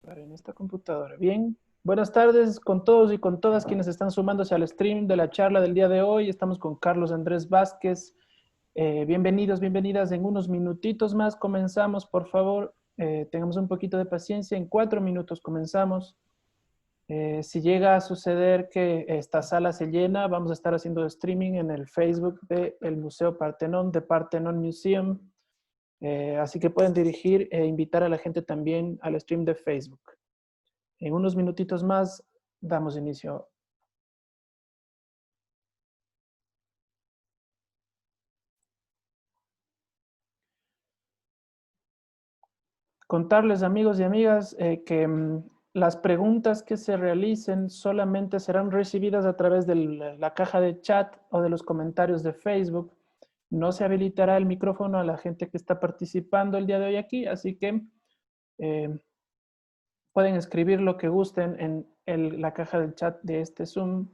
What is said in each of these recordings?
estar en esta computadora. Bien, buenas tardes con todos y con todas quienes están sumándose al stream de la charla del día de hoy. Estamos con Carlos Andrés Vázquez. Bienvenidos, bienvenidas. En unos minutitos más comenzamos, por favor. Tengamos un poquito de paciencia. En 4 minutos comenzamos. Si llega a suceder que esta sala se llena, vamos a estar haciendo streaming en el Facebook del Museo Partenón, de Parthenon Museum. Así que pueden dirigir e invitar a la gente también al stream de Facebook. En unos minutitos más damos inicio. Contarles, amigos y amigas, que las preguntas que se realicen solamente serán recibidas a través de la caja de chat o de los comentarios de Facebook. No se habilitará el micrófono a la gente que está participando el día de hoy aquí, así que pueden escribir lo que gusten en la caja del chat de este Zoom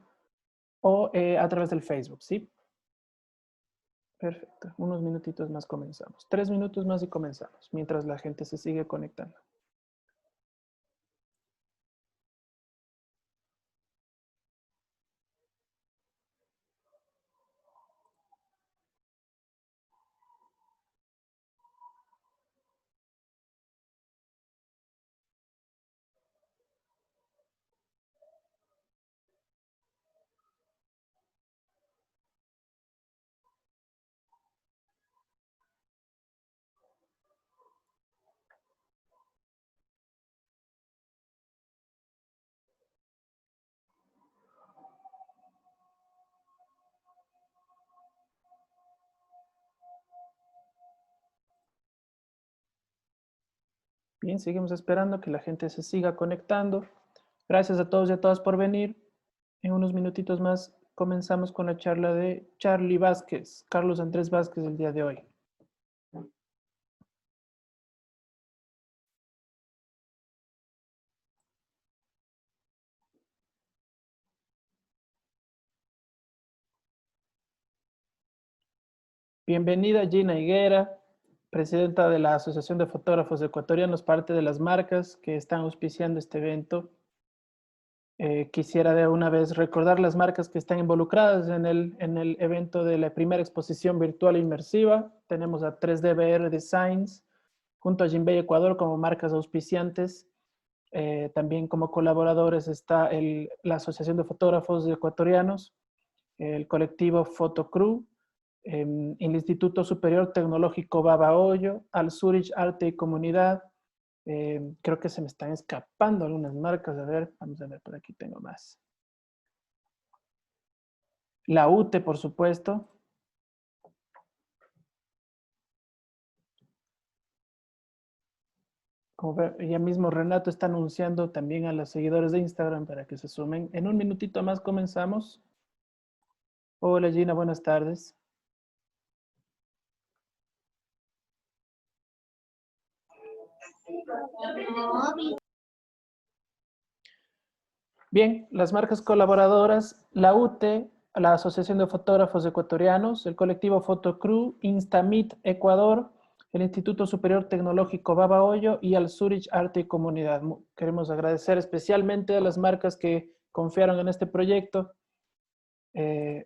o a través del Facebook, ¿sí? Perfecto. Unos minutitos más comenzamos. 3 minutos más y comenzamos, mientras la gente se sigue conectando. Bien, seguimos esperando que la gente se siga conectando. Gracias a todos y a todas por venir. En unos minutitos más comenzamos con la charla de Charlie Vázquez, Carlos Andrés Vázquez, el día de hoy. Bienvenida Gina Higuera, presidenta de la Asociación de Fotógrafos Ecuatorianos, parte de las marcas que están auspiciando este evento. Quisiera de una vez recordar las marcas que están involucradas en el evento de la primera exposición virtual inmersiva. Tenemos a 3DBR Designs, junto a Jinbei Ecuador como marcas auspiciantes. También como colaboradores está la Asociación de Fotógrafos Ecuatorianos, el colectivo Fotocrew, el Instituto Superior Tecnológico Baba Hoyo, Al Zurich Arte y Comunidad. Creo que se me están escapando algunas marcas. A ver, vamos a ver, por aquí tengo más. La UTE, por supuesto. Como ver, ya mismo Renato está anunciando también a los seguidores de Instagram para que se sumen. En un minutito más comenzamos. Hola Gina, buenas tardes. Bien, las marcas colaboradoras, la UTE, la Asociación de Fotógrafos Ecuatorianos, el colectivo Fotocrew, Instamit Ecuador, el Instituto Superior Tecnológico Baba Hoyo y al Zurich Arte y Comunidad. Queremos agradecer especialmente a las marcas que confiaron en este proyecto.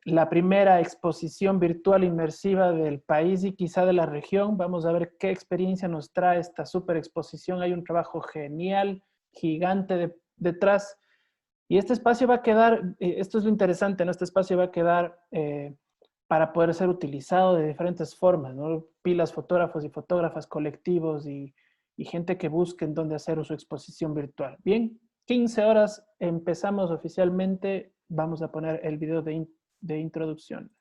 La primera exposición virtual inmersiva del país y quizá de la región. Vamos a ver qué experiencia nos trae esta super exposición. Hay un trabajo genial, gigante detrás. Y este espacio va a quedar, esto es lo interesante, ¿no? Este espacio va a quedar para poder ser utilizado de diferentes formas, ¿no? Pilas, fotógrafos y fotógrafas, colectivos y gente que busquen dónde hacer su exposición virtual. Bien, 15 horas empezamos oficialmente. Vamos a poner el video de introducción.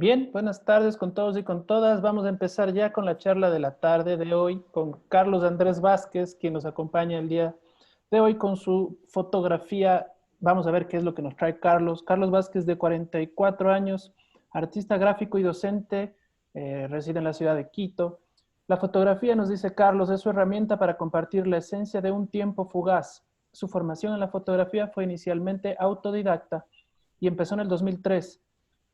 Bien, buenas tardes con todos y con todas. Vamos a empezar ya con la charla de la tarde de hoy con Carlos Andrés Vázquez, quien nos acompaña el día de hoy con su fotografía. Vamos a ver qué es lo que nos trae Carlos. Carlos Vázquez, de 44 años, artista gráfico y docente, reside en la ciudad de Quito. La fotografía, nos dice Carlos, es su herramienta para compartir la esencia de un tiempo fugaz. Su formación en la fotografía fue inicialmente autodidacta y empezó en el 2003,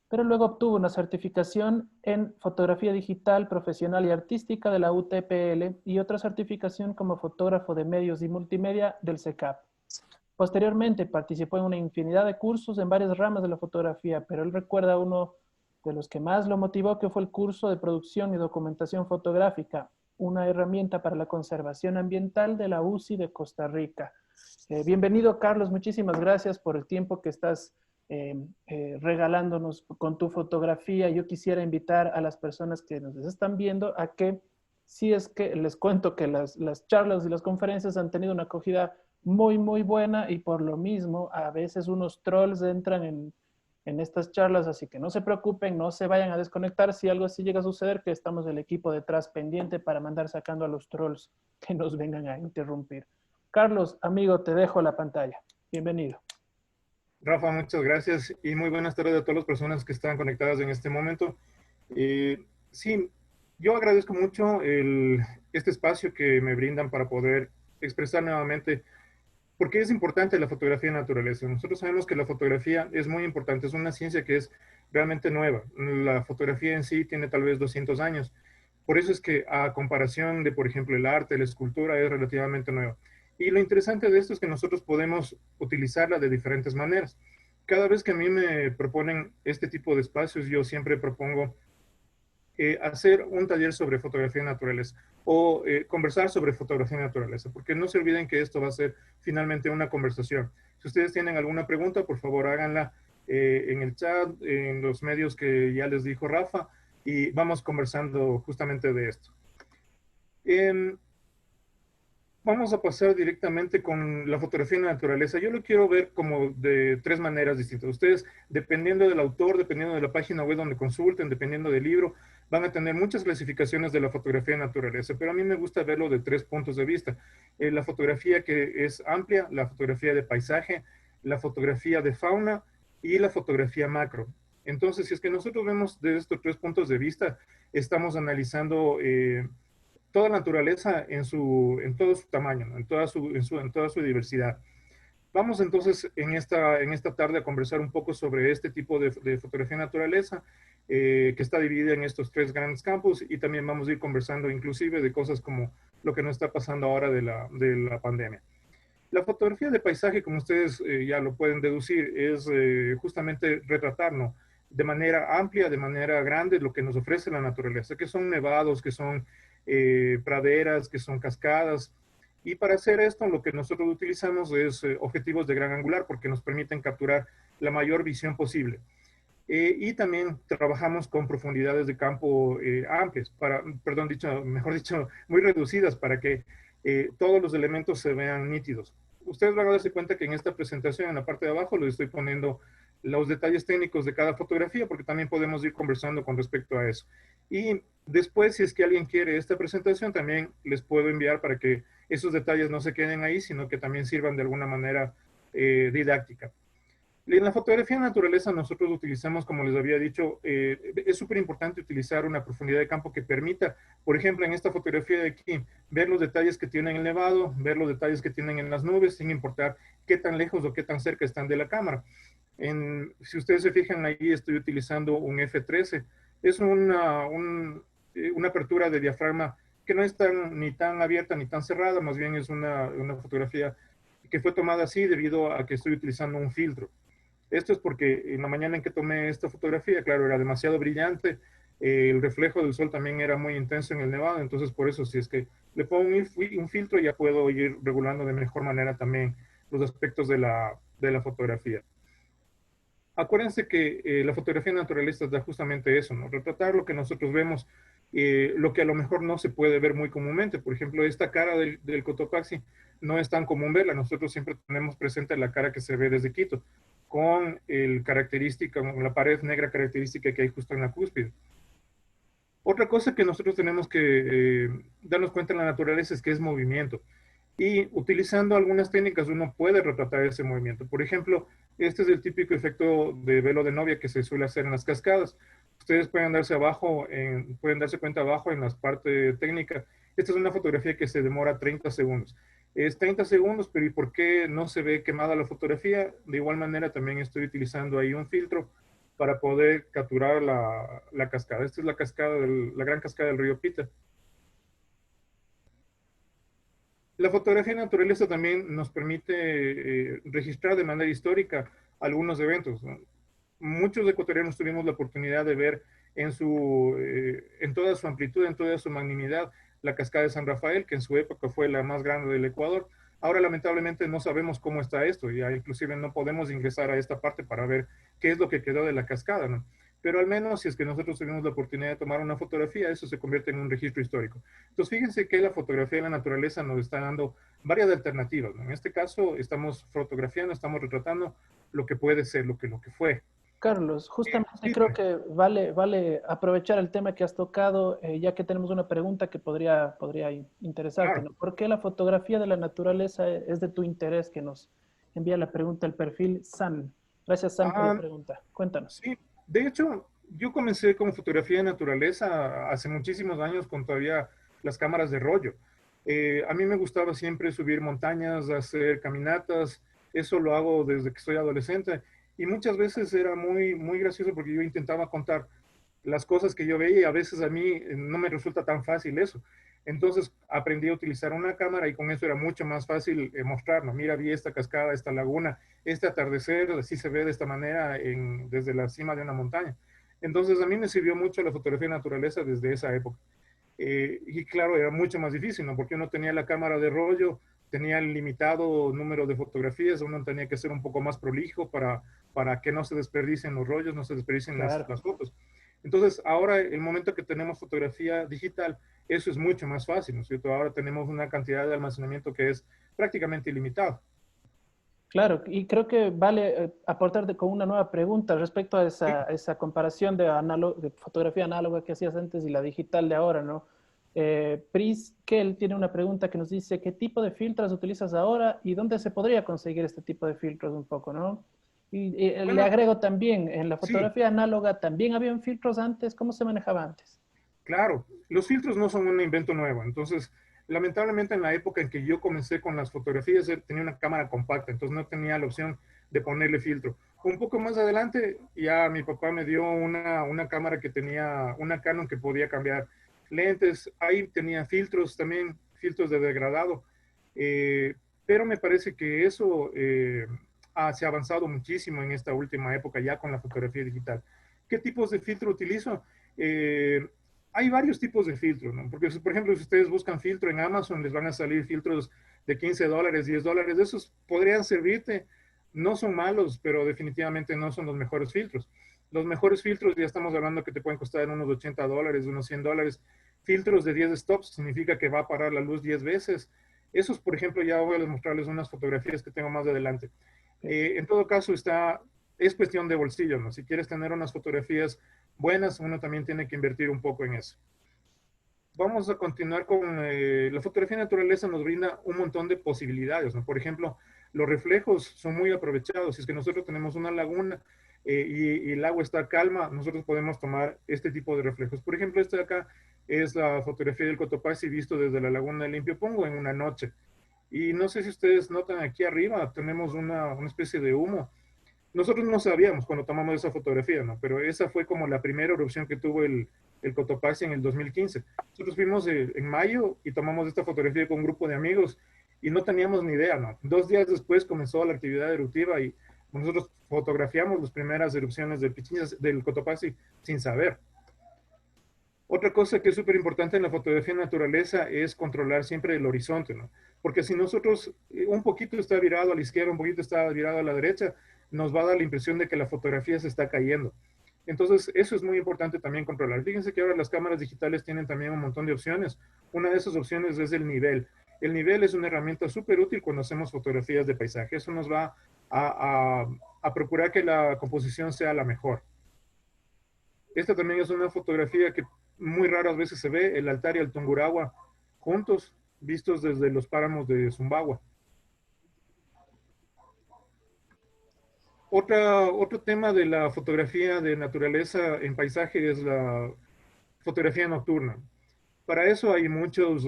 pero luego obtuvo una certificación en fotografía digital, profesional y artística de la UTPL y otra certificación como fotógrafo de medios y multimedia del SECAP. Posteriormente participó en una infinidad de cursos en varias ramas de la fotografía, pero él recuerda uno de los que más lo motivó, que fue el curso de producción y documentación fotográfica, una herramienta para la conservación ambiental de la UCI de Costa Rica. Bienvenido, Carlos, muchísimas gracias por el tiempo que estás regalándonos con tu fotografía. Yo quisiera invitar a las personas que nos están viendo a que, si es que les cuento que las charlas y las conferencias han tenido una acogida muy, muy buena, y por lo mismo a veces unos trolls entran en estas charlas, así que no se preocupen, no se vayan a desconectar si algo así llega a suceder, que estamos el equipo detrás pendiente para mandar sacando a los trolls que nos vengan a interrumpir. Carlos, amigo, te dejo la pantalla. Bienvenido. Rafa, muchas gracias y muy buenas tardes a todas las personas que están conectadas en este momento. Sí, yo agradezco mucho este espacio que me brindan para poder expresar nuevamente por qué es importante la fotografía de naturaleza. Nosotros sabemos que la fotografía es muy importante, es una ciencia que es realmente nueva. La fotografía en sí tiene tal vez 200 años. Por eso es que a comparación de, por ejemplo, el arte, la escultura es relativamente nueva. Y lo interesante de esto es que nosotros podemos utilizarla de diferentes maneras. Cada vez que a mí me proponen este tipo de espacios, yo siempre propongo hacer un taller sobre fotografía de naturaleza o conversar sobre fotografía de naturaleza, porque no se olviden que esto va a ser finalmente una conversación. Si ustedes tienen alguna pregunta, por favor háganla en el chat, en los medios que ya les dijo Rafa, y vamos conversando justamente de esto. Vamos a pasar directamente con la fotografía en la naturaleza. Yo lo quiero ver como de tres maneras distintas. Ustedes, dependiendo del autor, dependiendo de la página web donde consulten, dependiendo del libro, van a tener muchas clasificaciones de la fotografía en naturaleza, pero a mí me gusta verlo de tres puntos de vista. La fotografía que es amplia, la fotografía de paisaje, la fotografía de fauna y la fotografía macro. Entonces, si es que nosotros vemos de estos tres puntos de vista, estamos analizando toda la naturaleza en todo su tamaño, ¿no? En toda su diversidad. Vamos entonces en esta tarde a conversar un poco sobre este tipo de fotografía de naturaleza, que está dividida en estos tres grandes campos, y también vamos a ir conversando inclusive de cosas como lo que nos está pasando ahora de la pandemia. La fotografía de paisaje, como ustedes ya lo pueden deducir, es justamente retratarnos de manera amplia, de manera grande, lo que nos ofrece la naturaleza, que son nevados, que son praderas, que son cascadas. Y para hacer esto, lo que nosotros utilizamos es objetivos de gran angular, porque nos permiten capturar la mayor visión posible. Y también trabajamos con profundidades de campo amplias, mejor dicho, muy reducidas, para que todos los elementos se vean nítidos. Ustedes van a darse cuenta que en esta presentación, en la parte de abajo, les estoy poniendo los detalles técnicos de cada fotografía, porque también podemos ir conversando con respecto a eso. Y después, si es que alguien quiere esta presentación, también les puedo enviar para que esos detalles no se queden ahí, sino que también sirvan de alguna manera didáctica. En la fotografía de naturaleza nosotros utilizamos, como les había dicho, es súper importante utilizar una profundidad de campo que permita, por ejemplo, en esta fotografía de aquí, ver los detalles que tienen el nevado, ver los detalles que tienen en las nubes, sin importar qué tan lejos o qué tan cerca están de la cámara. Si ustedes se fijan ahí, estoy utilizando un F13. Es una apertura de diafragma que no es ni tan abierta ni tan cerrada, más bien es una fotografía que fue tomada así debido a que estoy utilizando un filtro. Esto es porque en la mañana en que tomé esta fotografía, claro, era demasiado brillante, el reflejo del sol también era muy intenso en el nevado, entonces por eso si es que le pongo un filtro ya puedo ir regulando de mejor manera también los aspectos de la fotografía. Acuérdense que la fotografía naturalista da justamente eso, ¿no? Retratar lo que nosotros vemos, lo que a lo mejor no se puede ver muy comúnmente. Por ejemplo, esta cara del Cotopaxi no es tan común verla. Nosotros siempre tenemos presente la cara que se ve desde Quito. con con la pared negra característica que hay justo en la cúspide. Otra cosa que nosotros tenemos que darnos cuenta en la naturaleza es que es movimiento. Y utilizando algunas técnicas uno puede retratar ese movimiento. Por ejemplo, este es el típico efecto de velo de novia que se suele hacer en las cascadas. Ustedes pueden darse cuenta abajo en la parte técnica. Esta es una fotografía que se demora 30 segundos. Es 30 segundos, pero ¿y por qué no se ve quemada la fotografía? De igual manera, también estoy utilizando ahí un filtro para poder capturar la cascada. Esta es la gran cascada del río Pita. La fotografía de naturaleza también nos permite registrar de manera histórica algunos eventos, ¿no? Muchos ecuatorianos tuvimos la oportunidad de ver en toda su amplitud, en toda su magnanimidad, la cascada de San Rafael, que en su época fue la más grande del Ecuador. Ahora lamentablemente no sabemos cómo está esto, ya inclusive no podemos ingresar a esta parte para ver qué es lo que quedó de la cascada, ¿no? Pero al menos si es que nosotros tuvimos la oportunidad de tomar una fotografía, eso se convierte en un registro histórico. Entonces fíjense que la fotografía de la naturaleza nos está dando varias alternativas, ¿no? En este caso estamos fotografiando, estamos retratando lo que puede ser, lo que fue. Carlos, justamente Sí, creo que vale aprovechar el tema que has tocado, ya que tenemos una pregunta que podría interesarte, claro. ¿no? ¿Por qué la fotografía de la naturaleza es de tu interés? Que nos envía la pregunta el perfil San. Gracias, San, por la Ah, pregunta. Cuéntanos. sí, de hecho, yo comencé con fotografía de naturaleza hace muchísimos años con todavía las cámaras de rollo. A mí me gustaba siempre subir montañas, hacer caminatas, eso lo hago desde que soy adolescente y muchas veces era muy gracioso porque yo intentaba contar las cosas que yo veía y a veces a mí no me resulta tan fácil eso. Entonces aprendí a utilizar una cámara y con eso era mucho más fácil mostrarnos. Mira, vi esta cascada, esta laguna, este atardecer, así se ve de esta manera desde la cima de una montaña. Entonces a mí me sirvió mucho la fotografía de naturaleza desde esa época. Y claro, era mucho más difícil, ¿no? Porque uno tenía la cámara de rollo, tenía el limitado número de fotografías, uno tenía que ser un poco más prolijo para que no se desperdicien los rollos, no se desperdicien Claro. las fotos. Entonces, ahora, el momento que tenemos fotografía digital, eso es mucho más fácil, ¿no es cierto? Ahora tenemos una cantidad de almacenamiento que es prácticamente ilimitada. Claro, y creo que vale aportarte con una nueva pregunta respecto a Sí, esa comparación de fotografía análoga que hacías antes y la digital de ahora, ¿no? Pris Kell tiene una pregunta que nos dice, ¿qué tipo de filtros utilizas ahora y dónde se podría conseguir este tipo de filtros un poco, ¿no? Y le bueno, agrego también, en la sí, fotografía análoga también habían filtros antes, ¿cómo se manejaba antes? claro, los filtros no son un invento nuevo. Entonces, lamentablemente en la época en que yo comencé con las fotografías, tenía una cámara compacta, entonces no tenía la opción de ponerle filtro. Un poco más adelante, ya mi papá me dio una cámara que tenía una Canon que podía cambiar lentes. Ahí tenía filtros también, filtros de degradado. Eh, pero me parece que eso se ha avanzado muchísimo en esta última época ya con la fotografía digital. ¿Qué tipos de filtro utilizo? Eh, Hay varios tipos de filtros, ¿no? Porque, por ejemplo, si ustedes buscan filtro en Amazon, les van a salir filtros de $15, $10. Esos podrían servirte. No son malos, pero definitivamente no son los mejores filtros. Los mejores filtros ya estamos hablando que te pueden costar unos $80, unos $100. Filtros de 10 stops significa que va a parar la luz 10 veces. Esos, por ejemplo, ya voy a mostrarles unas fotografías que tengo más adelante. En todo caso, es cuestión de bolsillo, ¿no? Si quieres tener unas fotografías buenas, uno también tiene que invertir un poco en eso. Vamos a continuar con la fotografía de naturaleza nos brinda un montón de posibilidades, ¿no? Por ejemplo, los reflejos son muy aprovechados. Si es que nosotros tenemos una laguna y el agua está calma, nosotros podemos tomar este tipo de reflejos. Por ejemplo, este de acá es la fotografía del Cotopaxi visto desde la laguna de Limpio Pongo en una noche. Y no sé si ustedes notan aquí arriba, tenemos una especie de humo. Nosotros no sabíamos cuando tomamos esa fotografía, ¿no? Pero esa fue como la primera erupción que tuvo el Cotopaxi en el 2015. Nosotros fuimos en mayo y tomamos esta fotografía con un grupo de amigos y no teníamos ni idea, ¿no? 2 días después comenzó la actividad eruptiva y nosotros fotografiamos las primeras erupciones del Cotopaxi sin saber. Otra cosa que es súper importante en la fotografía de naturaleza es controlar siempre el horizonte, ¿no? Porque si nosotros un poquito está virado a la izquierda, un poquito está virado a la derecha, nos va a dar la impresión de que la fotografía se está cayendo. Entonces, eso es muy importante también controlar. Fíjense que ahora las cámaras digitales tienen también un montón de opciones. Una de esas opciones es el nivel. El nivel es una herramienta súper útil cuando hacemos fotografías de paisaje. Eso nos va a, a procurar que la composición sea la mejor. Esta también es una fotografía que muy raras veces se ve, el altar y el Tungurahua juntos, vistos desde los páramos de Sumbawa. Otro tema de la fotografía de naturaleza en paisaje es la fotografía nocturna. Para eso hay muchos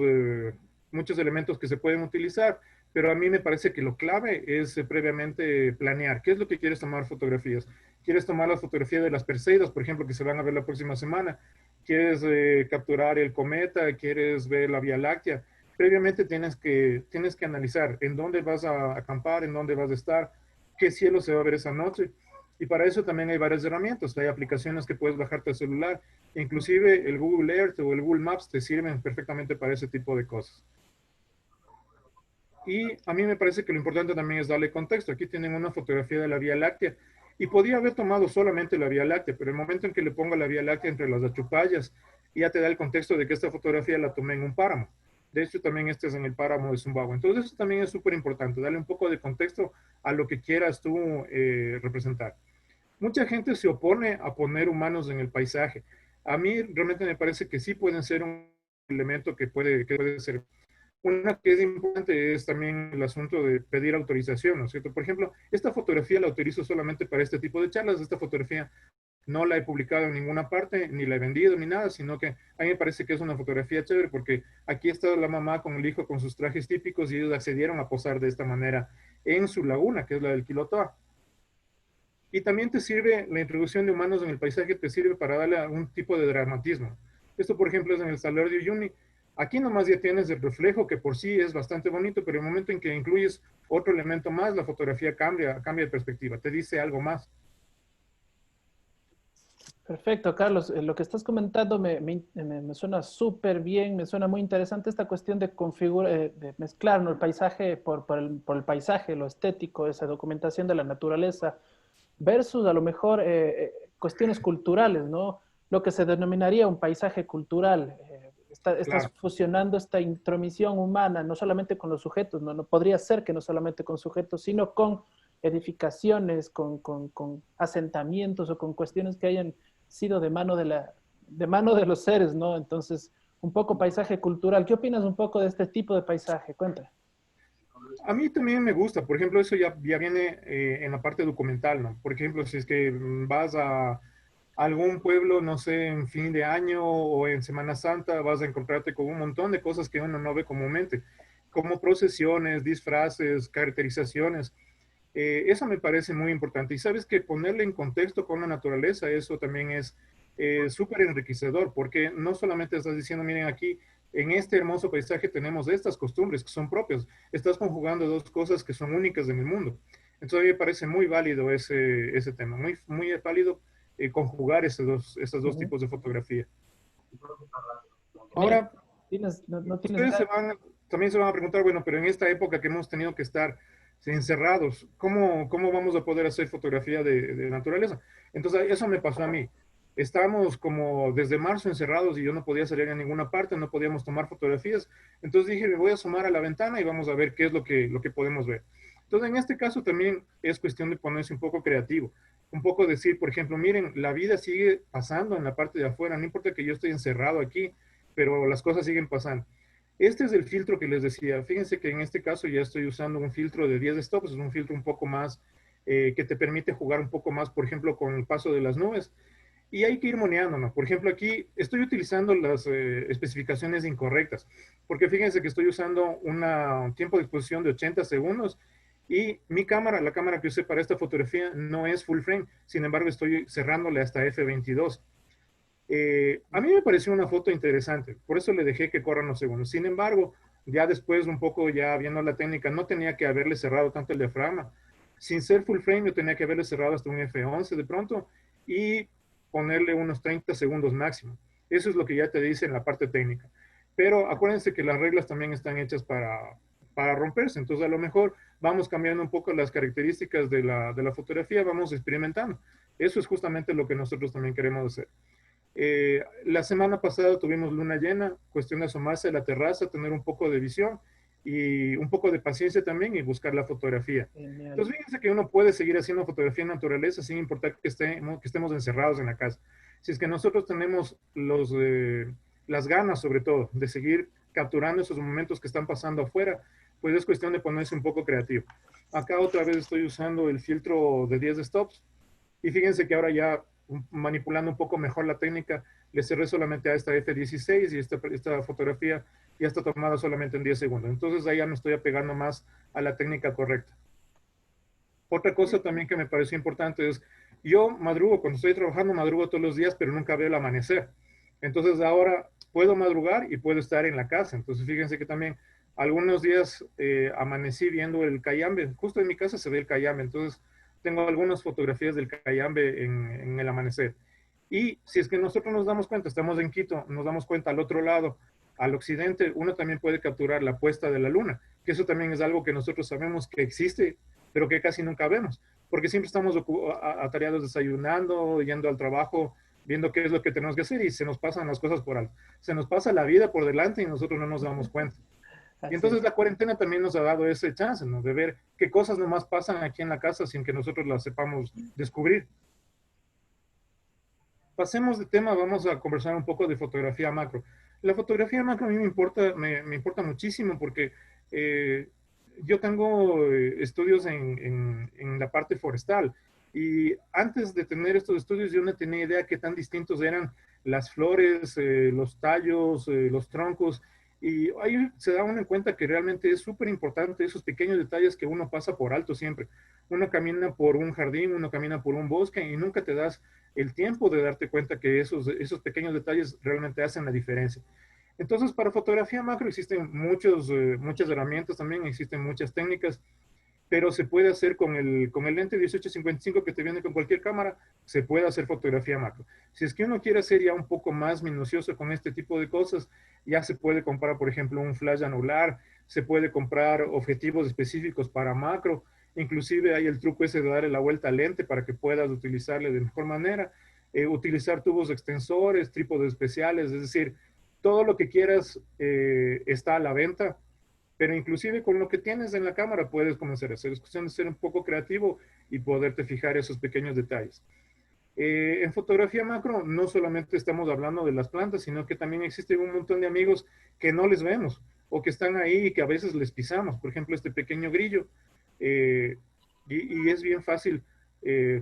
elementos que se pueden utilizar, pero a mí me parece que lo clave es previamente planear. ¿Qué es lo que quieres tomar fotografías? ¿Quieres tomar la fotografía de las Perseidas, por ejemplo, que se van a ver la próxima semana? ¿Quieres capturar el cometa? ¿Quieres ver la Vía Láctea? Previamente tienes que analizar en dónde vas a acampar, en dónde vas a estar, qué cielo se va a ver esa noche. Y para eso también hay varias herramientas. Hay aplicaciones que puedes bajarte al celular. Inclusive el Google Earth o el Google Maps te sirven perfectamente para ese tipo de cosas. Y a mí me parece que lo importante también es darle contexto. Aquí tienen una fotografía de la Vía Láctea. Y podía haber tomado solamente la Vía Láctea, pero el momento en que le ponga la Vía Láctea entre las achupallas, ya te da el contexto de que esta fotografía la tomé en un páramo. De hecho, también este es en el páramo de Sumbawa. Entonces, eso también es súper importante, darle un poco de contexto a lo que quieras tú representar. Mucha gente se opone a poner humanos en el paisaje. A mí realmente me parece que sí pueden ser un elemento que puede ser. Una que es importante es también el asunto de pedir autorización, ¿no es cierto? Por ejemplo, esta fotografía la autorizo solamente para este tipo de charlas. Esta fotografía no la he publicado en ninguna parte, ni la he vendido, ni nada, sino que a mí me parece que es una fotografía chévere porque aquí está la mamá con el hijo con sus trajes típicos y ellos accedieron a posar de esta manera en su laguna, que es la del Quilotoa. Y también te sirve, la introducción de humanos en el paisaje te sirve para darle algún tipo de dramatismo. Esto, por ejemplo, es en el Salar de Uyuni. Aquí nomás ya tienes el reflejo, que por sí es bastante bonito, pero el momento en que incluyes otro elemento más, la fotografía cambia de perspectiva, te dice algo más. Perfecto, Carlos. Lo que estás comentando me suena súper bien, me suena muy interesante esta cuestión de de mezclar, ¿no?, el paisaje por el paisaje, lo estético, esa documentación de la naturaleza, versus a lo mejor cuestiones culturales, ¿no? Lo que se denominaría un paisaje cultural. Estás Claro. fusionando esta intromisión humana, no solamente con los sujetos, ¿no? No podría ser que no solamente con sujetos, sino con edificaciones, con asentamientos o con cuestiones que hayan sido de mano de los seres, ¿no? Entonces, un poco paisaje cultural. ¿Qué opinas un poco de este tipo de paisaje? Cuéntame. A mí también me gusta, por ejemplo, eso ya viene en la parte documental, ¿no? Por ejemplo, si es que vas a algún pueblo, no sé, en fin de año o en Semana Santa, vas a encontrarte con un montón de cosas que uno no ve comúnmente, como procesiones, disfraces, caracterizaciones. Eso me parece muy importante. Y sabes que ponerle en contexto con la naturaleza, eso también es súper enriquecedor, porque no solamente estás diciendo, miren aquí, en este hermoso paisaje tenemos estas costumbres que son propias, estás conjugando dos cosas que son únicas en el mundo. Entonces a mí me parece muy válido ese tema, muy válido conjugar esos dos Ujú. tipos de fotografía. Genial. Ahora, No tienes ustedes también se van a preguntar, bueno, pero en esta época que hemos tenido que estar encerrados, ¿cómo vamos a poder hacer fotografía de naturaleza? Entonces, eso me pasó a mí. Estábamos como desde marzo encerrados y yo no podía salir a ninguna parte, no podíamos tomar fotografías. Entonces dije, me voy a asomar a la ventana y vamos a ver qué es lo que podemos ver. Entonces, en este caso también es cuestión de ponerse un poco creativo. Un poco decir, por ejemplo, miren, la vida sigue pasando en la parte de afuera, no importa que yo esté encerrado aquí, pero las cosas siguen pasando. Este es el filtro que les decía. Fíjense que en este caso ya estoy usando un filtro de 10 stops, es un filtro un poco más que te permite jugar un poco más, por ejemplo, con el paso de las nubes. Y hay que ir moneando, ¿no? Por ejemplo, aquí estoy utilizando las especificaciones incorrectas, porque fíjense que estoy usando un tiempo de exposición de 80 segundos y mi cámara, la cámara que usé para esta fotografía, no es full frame, sin embargo estoy cerrándole hasta f22. A mí me pareció una foto interesante, por eso le dejé que corran los segundos. Sin embargo, ya después, un poco ya viendo la técnica, no tenía que haberle cerrado tanto el diafragma. Sin ser full frame, yo tenía que haberle cerrado hasta un F11 de pronto y ponerle unos 30 segundos máximo. Eso es lo que ya te dice en la parte técnica. Pero acuérdense que las reglas también están hechas para romperse. Entonces, a lo mejor vamos cambiando un poco las características de la fotografía, vamos experimentando. Eso es justamente lo que nosotros también queremos hacer. La semana pasada tuvimos luna llena, cuestión de asomarse a la terraza, tener un poco de visión y un poco de paciencia también y buscar la fotografía. Genial. Entonces, fíjense que uno puede seguir haciendo fotografía en naturaleza sin importar que estemos encerrados en la casa. Si es que nosotros tenemos las ganas, sobre todo, de seguir capturando esos momentos que están pasando afuera, pues es cuestión de ponerse un poco creativo. Acá otra vez estoy usando el filtro de 10 stops y fíjense que ahora ya manipulando un poco mejor la técnica, le cerré solamente a esta F16 y esta fotografía ya está tomada solamente en 10 segundos. Entonces ahí ya me estoy apegando más a la técnica correcta. Otra cosa también que me pareció importante es, yo madrugo, cuando estoy trabajando madrugo todos los días, pero nunca veo el amanecer. Entonces ahora puedo madrugar y puedo estar en la casa. Entonces fíjense que también algunos días amanecí viendo el Cayambe. Justo en mi casa se ve el Cayambe. Entonces tengo algunas fotografías del Cayambe en el amanecer. Y si es que nosotros nos damos cuenta, estamos en Quito, nos damos cuenta al otro lado, al occidente, uno también puede capturar la puesta de la luna, que eso también es algo que nosotros sabemos que existe, pero que casi nunca vemos, porque siempre estamos atareados desayunando, yendo al trabajo, viendo qué es lo que tenemos que hacer y se nos pasan las cosas por alto. Se nos pasa la vida por delante y nosotros no nos damos cuenta. Y Así entonces es. la cuarentena también nos ha dado ese chance, ¿no? De ver qué cosas nomás pasan aquí en la casa sin que nosotros las sepamos descubrir. Pasemos de tema, vamos a conversar un poco de fotografía macro. La fotografía macro a mí me importa muchísimo porque eh, yo tengo estudios en la parte forestal y antes de tener estos estudios yo no tenía idea qué tan distintos eran las flores, los tallos, los troncos y ahí se da uno en cuenta que realmente es súper importante esos pequeños detalles que uno pasa por alto siempre. Uno camina por un jardín, uno camina por un bosque y nunca te das el tiempo de darte cuenta que esos pequeños detalles realmente hacen la diferencia. Entonces, para fotografía macro existen muchas herramientas también, existen muchas técnicas, pero se puede hacer con el lente 1855 que te viene con cualquier cámara, se puede hacer fotografía macro. Si es que uno quiere ser ya un poco más minucioso con este tipo de cosas, ya se puede comprar, por ejemplo, un flash anular, se puede comprar objetivos específicos para macro, inclusive hay el truco ese de darle la vuelta al lente para que puedas utilizarle de mejor manera, utilizar tubos extensores, trípodes especiales, es decir, todo lo que quieras está a la venta, pero inclusive con lo que tienes en la cámara puedes comenzar a hacer. Es cuestión de ser un poco creativo y poderte fijar esos pequeños detalles. En fotografía macro no solamente estamos hablando de las plantas, sino que también existen un montón de amigos que no les vemos o que están ahí y que a veces les pisamos. Por ejemplo, este pequeño grillo. Eh, y es bien fácil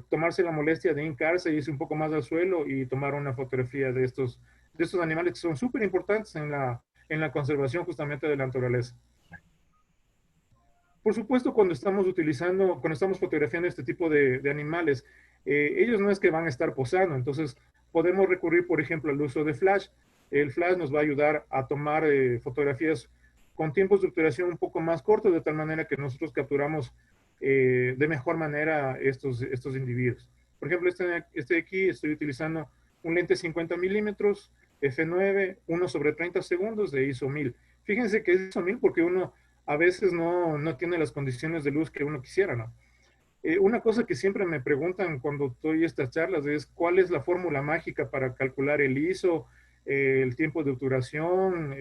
tomarse la molestia de hincarse, irse un poco más al suelo y tomar una fotografía de estos animales que son súper importantes en la conservación justamente de la naturaleza. Por supuesto, cuando estamos fotografiando este tipo de animales, ellos no es que van a estar posando, entonces podemos recurrir, por ejemplo, al uso de flash. El flash nos va a ayudar a tomar fotografías con tiempos de obturación un poco más cortos, de tal manera que nosotros capturamos de mejor manera estos individuos. Por ejemplo, este de aquí estoy utilizando un lente 50 milímetros, f9, 1/30 segundos de ISO 1000. Fíjense que es ISO 1000 porque uno a veces no tiene las condiciones de luz que uno quisiera, ¿no? Una cosa que siempre me preguntan cuando doy estas charlas es cuál es la fórmula mágica para calcular el ISO, el tiempo de obturación,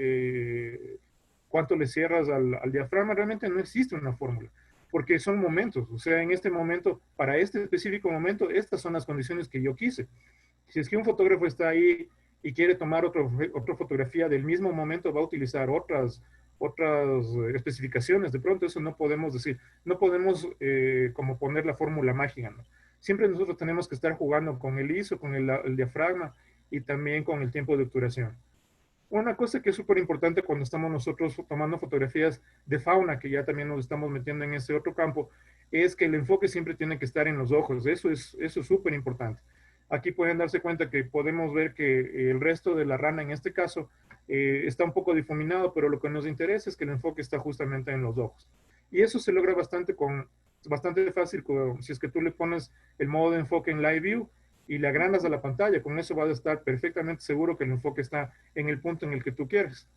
cuánto le cierras al diafragma. Realmente no existe una fórmula, porque son momentos. O sea, en este momento, para este específico momento, estas son las condiciones que yo quise. Si es que un fotógrafo está ahí y quiere tomar otra fotografía del mismo momento, va a utilizar otras especificaciones. De pronto eso no podemos decir, no podemos como poner la fórmula mágica, ¿no? Siempre nosotros tenemos que estar jugando con el ISO, con el diafragma y también con el tiempo de obturación. Una cosa que es súper importante cuando estamos nosotros tomando fotografías de fauna, que ya también nos estamos metiendo en ese otro campo, es que el enfoque siempre tiene que estar en los ojos. Eso es súper importante. Aquí pueden darse cuenta que podemos ver que el resto de la rana, en este caso, está un poco difuminado, pero lo que nos interesa es que el enfoque está justamente en los ojos. Y eso se logra bastante fácil si es que tú le pones el modo de enfoque en Live View y le agrandas a la pantalla. Con eso vas a estar perfectamente seguro que el enfoque está en el punto en el que tú quieres.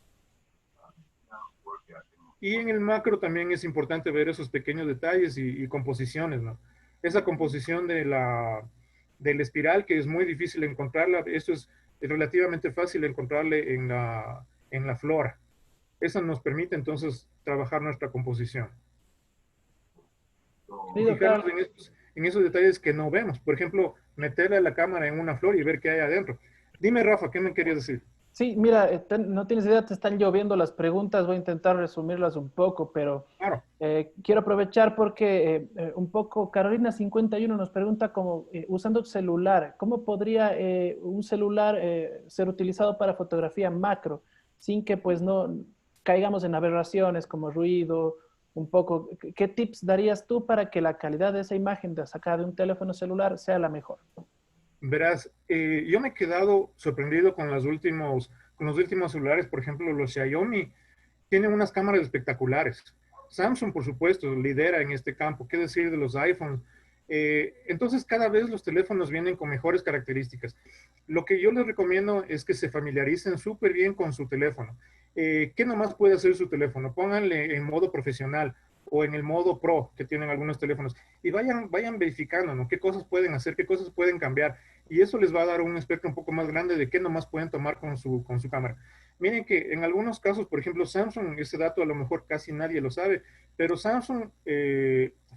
Y en el macro también es importante ver esos pequeños detalles y composiciones, ¿no? Esa composición del espiral que es muy difícil encontrarla, eso es relativamente fácil encontrarle en la flora. Eso nos permite entonces trabajar nuestra composición y Querido fijarnos Carlos, en esos detalles que no vemos. Por ejemplo, meterle la cámara en una flor y ver qué hay adentro. Dime, Rafa, ¿qué me querías decir? sí, mira, no tienes idea, te están lloviendo las preguntas, voy a intentar resumirlas un poco, pero Claro. quiero aprovechar porque un poco Carolina 51 nos pregunta como usando celular, ¿cómo podría un celular ser utilizado para fotografía macro sin que pues no caigamos en aberraciones como ruido, un poco? ¿Qué tips darías tú para que la calidad de esa imagen de sacada de un teléfono celular sea la mejor? Verás, yo me he quedado sorprendido con los últimos celulares, por ejemplo, los Xiaomi tienen unas cámaras espectaculares. Samsung, por supuesto, lidera en este campo. ¿Qué decir de los iPhones? Entonces, cada vez los teléfonos vienen con mejores características. Lo que yo les recomiendo es que se familiaricen súper bien con su teléfono. ¿Qué nomás puede hacer su teléfono? Pónganle en modo profesional o en el modo pro que tienen algunos teléfonos y vayan verificando, ¿no? Qué cosas pueden hacer, qué cosas pueden cambiar. Y eso les va a dar un espectro un poco más grande de qué nomás pueden tomar con su cámara. Miren que en algunos casos, por ejemplo, Samsung, ese dato a lo mejor casi nadie lo sabe, pero Samsung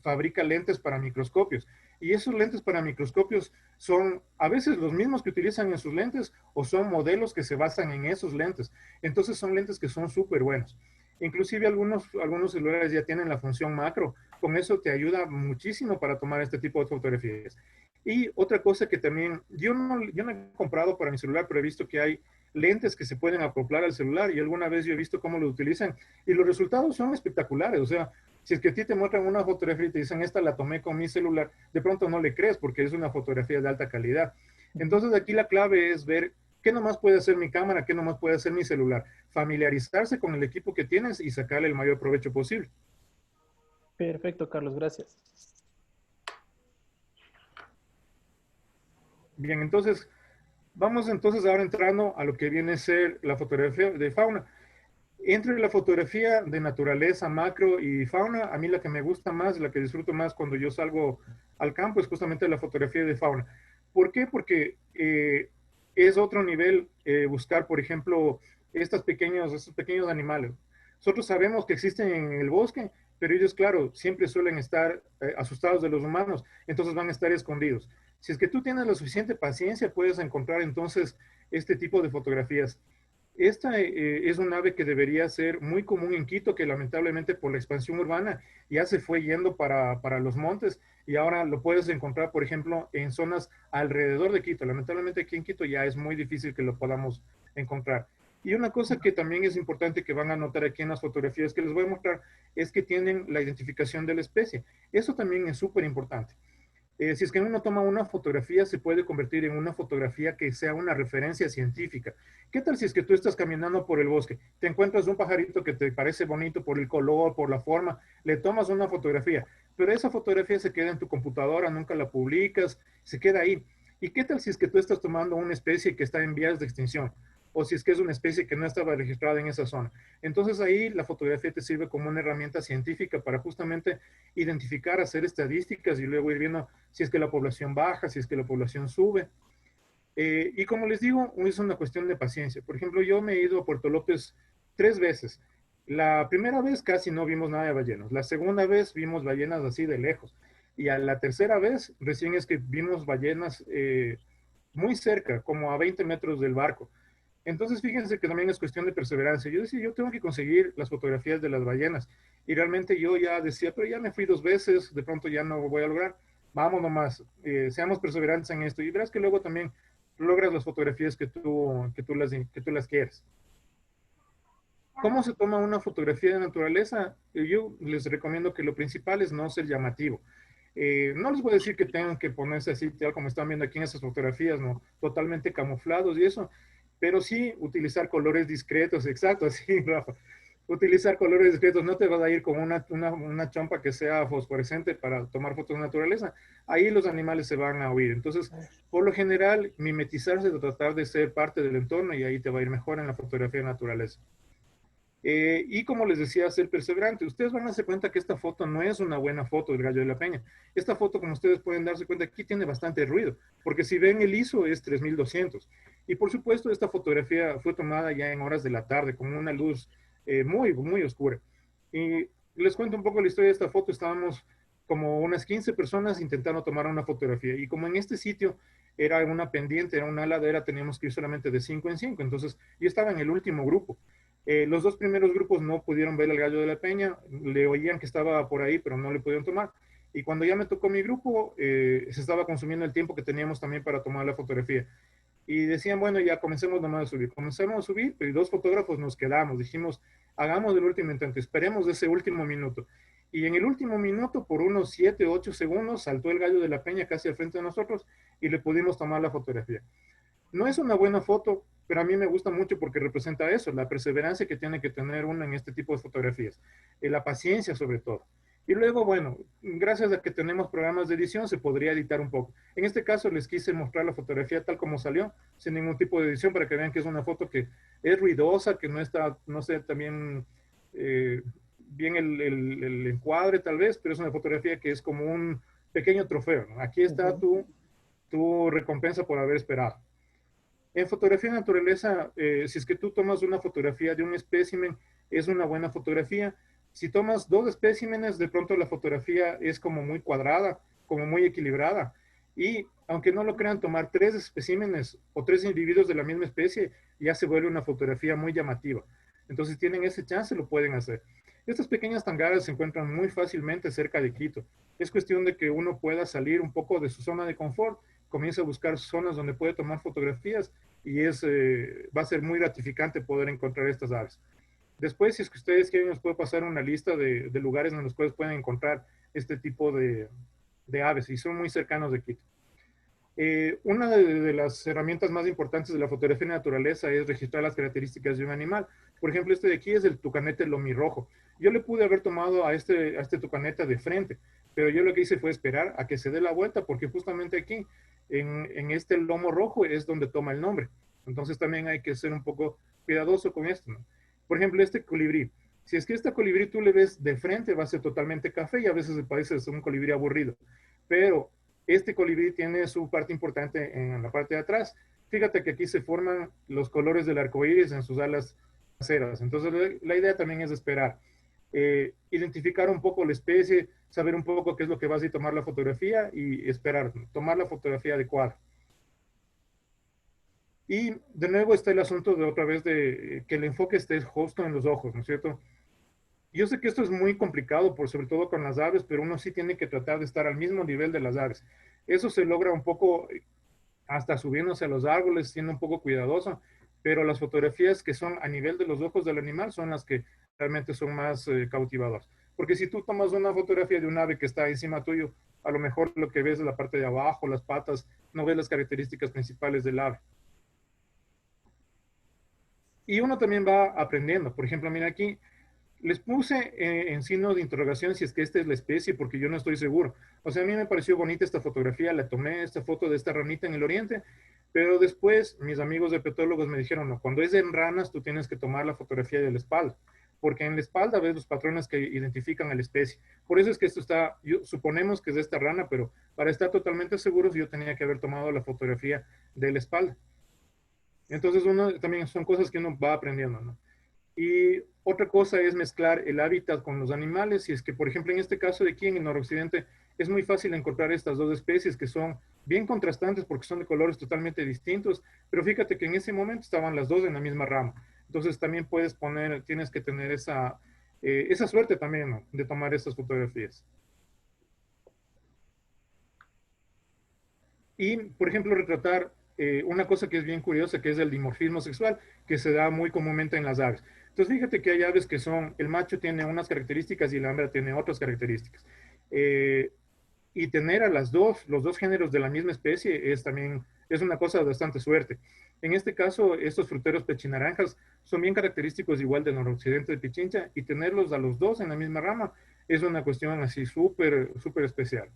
fabrica lentes para microscopios. Y esos lentes para microscopios son a veces los mismos que utilizan en sus lentes o son modelos que se basan en esos lentes. Entonces son lentes que son súper buenos. Inclusive algunos celulares ya tienen la función macro. Con eso te ayuda muchísimo para tomar este tipo de fotografías. Y otra cosa que también, yo no he comprado para mi celular, pero he visto que hay lentes que se pueden acoplar al celular y alguna vez yo he visto cómo lo utilizan y los resultados son espectaculares. O sea, si es que a ti te muestran una fotografía y te dicen esta la tomé con mi celular, de pronto no le crees porque es una fotografía de alta calidad. Entonces aquí la clave es ver qué nomás puede hacer mi cámara, qué nomás puede hacer mi celular, familiarizarse con el equipo que tienes y sacarle el mayor provecho posible. Perfecto, Carlos, gracias. Bien, entonces vamos entonces ahora entrando a lo que viene a ser la fotografía de fauna. Entre la fotografía de naturaleza, macro y fauna, a mí la que me gusta más, la que disfruto más cuando yo salgo al campo es justamente la fotografía de fauna. ¿Por qué? Porque es otro nivel buscar, por ejemplo, estos pequeños animales. Nosotros sabemos que existen en el bosque, pero ellos, claro, siempre suelen estar asustados de los humanos, entonces van a estar escondidos. Si es que tú tienes la suficiente paciencia, puedes encontrar entonces este tipo de fotografías. Esta es un ave que debería ser muy común en Quito, que lamentablemente por la expansión urbana ya se fue yendo para los montes y ahora lo puedes encontrar, por ejemplo, en zonas alrededor de Quito. Lamentablemente aquí en Quito ya es muy difícil que lo podamos encontrar. Y una cosa que también es importante que van a notar aquí en las fotografías que les voy a mostrar es que tienen la identificación de la especie. Eso también es súper importante. Si es que uno toma una fotografía, se puede convertir en una fotografía que sea una referencia científica. ¿Qué tal si es que tú estás caminando por el bosque, te encuentras un pajarito que te parece bonito por el color, por la forma, le tomas una fotografía, pero esa fotografía se queda en tu computadora, nunca la publicas, se queda ahí? ¿Y qué tal si es que tú estás tomando una especie que está en vías de extinción? O si es que es una especie que no estaba registrada en esa zona. Entonces ahí la fotografía te sirve como una herramienta científica para justamente identificar, hacer estadísticas y luego ir viendo si es que la población baja, si es que la población sube. Y como les digo, es una cuestión de paciencia. Por ejemplo, yo me he ido a Puerto López 3 veces. La primera vez casi no vimos nada de ballenas. La segunda vez vimos ballenas así de lejos. Y a la tercera vez recién es que vimos ballenas muy cerca, como a 20 metros del barco. Entonces, fíjense que también es cuestión de perseverancia. Yo decía, yo tengo que conseguir las fotografías de las ballenas. Y realmente yo ya decía, pero ya me fui 2 veces, de pronto ya no voy a lograr. Vamos nomás, seamos perseverantes en esto. Y verás que luego también logras las fotografías que tú las quieres. ¿Cómo se toma una fotografía de naturaleza? Yo les recomiendo que lo principal es no ser llamativo. No les voy a decir que tengan que ponerse así, tal como están viendo aquí en esas fotografías, ¿no? Totalmente camuflados y eso, pero sí utilizar colores discretos, exacto, así, Rafa. Utilizar colores discretos, no te vas a ir con una chompa que sea fosforescente para tomar fotos de naturaleza. Ahí los animales se van a huir. Entonces, por lo general, mimetizarse, tratar de ser parte del entorno y ahí te va a ir mejor en la fotografía de naturaleza. Y como les decía, ser perseverante. Ustedes van a darse cuenta que esta foto no es una buena foto del gallo de la peña. Esta foto, como ustedes pueden darse cuenta, aquí tiene bastante ruido, porque si ven el ISO es 3200. Y por supuesto, esta fotografía fue tomada ya en horas de la tarde, con una luz muy oscura. Y les cuento un poco la historia de esta foto. Estábamos como unas 15 personas intentando tomar una fotografía. Y como en este sitio era una pendiente, era una ladera, teníamos que ir solamente de 5 en 5. Entonces yo estaba en el último grupo. Los dos primeros grupos no pudieron ver al gallo de la peña, le oían que estaba por ahí, pero no le pudieron tomar. Y cuando ya me tocó mi grupo, se estaba consumiendo el tiempo que teníamos también para tomar la fotografía. Y decían, bueno, ya comencemos nomás a subir. Comenzamos a subir, pero dos fotógrafos nos quedamos. Dijimos, hagamos el último intento, esperemos ese último minuto. Y en el último minuto, por unos 7, 8 segundos, saltó el gallo de la peña casi al frente de nosotros y le pudimos tomar la fotografía. No es una buena foto, pero a mí me gusta mucho porque representa eso, la perseverancia que tiene que tener uno en este tipo de fotografías, la paciencia sobre todo. Y luego, bueno, gracias a que tenemos programas de edición, se podría editar un poco. En este caso les quise mostrar la fotografía tal como salió, sin ningún tipo de edición, para que vean que es una foto que es ruidosa, que no está, no sé, también bien el encuadre tal vez, pero es una fotografía que es como un pequeño trofeo, ¿no? Aquí está tu recompensa por haber esperado. En fotografía de naturaleza, si es que tú tomas una fotografía de un espécimen, es una buena fotografía. Si tomas dos especímenes, de pronto la fotografía es como muy cuadrada, como muy equilibrada. Y aunque no lo crean, tomar tres especímenes o tres individuos de la misma especie ya se vuelve una fotografía muy llamativa. Entonces, si tienen ese chance, lo pueden hacer. Estas pequeñas tangaras se encuentran muy fácilmente cerca de Quito. Es cuestión de que uno pueda salir un poco de su zona de confort, comience a buscar zonas donde puede tomar fotografías y va a ser muy gratificante poder encontrar estas aves. Después, si es que ustedes quieren, nos puedo pasar una lista de lugares en los cuales pueden encontrar este tipo de aves y son muy cercanos de Quito. Una de las herramientas más importantes de la fotografía de naturaleza es registrar las características de un animal. Por ejemplo, este de aquí es el tucanete lomirrojo. Yo le pude haber tomado a este tucanete de frente, pero yo lo que hice fue esperar a que se dé la vuelta, porque justamente aquí, en este lomo rojo, es donde toma el nombre. Entonces también hay que ser un poco cuidadoso con esto, ¿no? Por ejemplo, este colibrí. Si es que este colibrí tú le ves de frente, va a ser totalmente café y a veces se parece a un colibrí aburrido. Pero este colibrí tiene su parte importante en la parte de atrás. Fíjate que aquí se forman los colores del arco iris en sus alas traseras. Entonces, la idea también es esperar. Identificar un poco la especie, saber un poco qué es lo que vas a tomar la fotografía y esperar, tomar la fotografía adecuada. Y de nuevo está el asunto de otra vez de que el enfoque esté justo en los ojos, ¿no es cierto? Yo sé que esto es muy complicado, sobre todo con las aves, pero uno sí tiene que tratar de estar al mismo nivel de las aves. Eso se logra un poco hasta subiéndose a los árboles, siendo un poco cuidadoso, pero las fotografías que son a nivel de los ojos del animal son las que realmente son más cautivadoras. Porque si tú tomas una fotografía de un ave que está encima tuyo, a lo mejor lo que ves es la parte de abajo, las patas, no ves las características principales del ave. Y uno también va aprendiendo. Por ejemplo, mira aquí, les puse en signo de interrogación si es que esta es la especie, porque yo no estoy seguro. O sea, a mí me pareció bonita esta fotografía, la tomé esta foto de esta ranita en el oriente, pero después mis amigos herpetólogos me dijeron, no, cuando es en ranas tú tienes que tomar la fotografía de la espalda, porque en la espalda ves los patrones que identifican a la especie. Por eso es que esto está, suponemos que es de esta rana, pero para estar totalmente seguros yo tenía que haber tomado la fotografía de la espalda. Entonces uno también son cosas que uno va aprendiendo, ¿no? Y otra cosa es mezclar el hábitat con los animales. Y es que, por ejemplo, en este caso de aquí en el noroccidente, es muy fácil encontrar estas dos especies que son bien contrastantes porque son de colores totalmente distintos. Pero fíjate que en ese momento estaban las dos en la misma rama. Entonces también puedes poner, tienes que tener esa suerte también, ¿no?, de tomar estas fotografías. Y, por ejemplo, retratar una cosa que es bien curiosa, que es el dimorfismo sexual, que se da muy comúnmente en las aves. Entonces, fíjate que hay aves que son, el macho tiene unas características y la hembra tiene otras características. Eh, y tener a los dos géneros de la misma especie es también, es una cosa de bastante suerte. En este caso, estos fruteros pechinaranjas son bien característicos igual del noroccidente de Pichincha y tenerlos a los dos en la misma rama es una cuestión así súper, súper especial.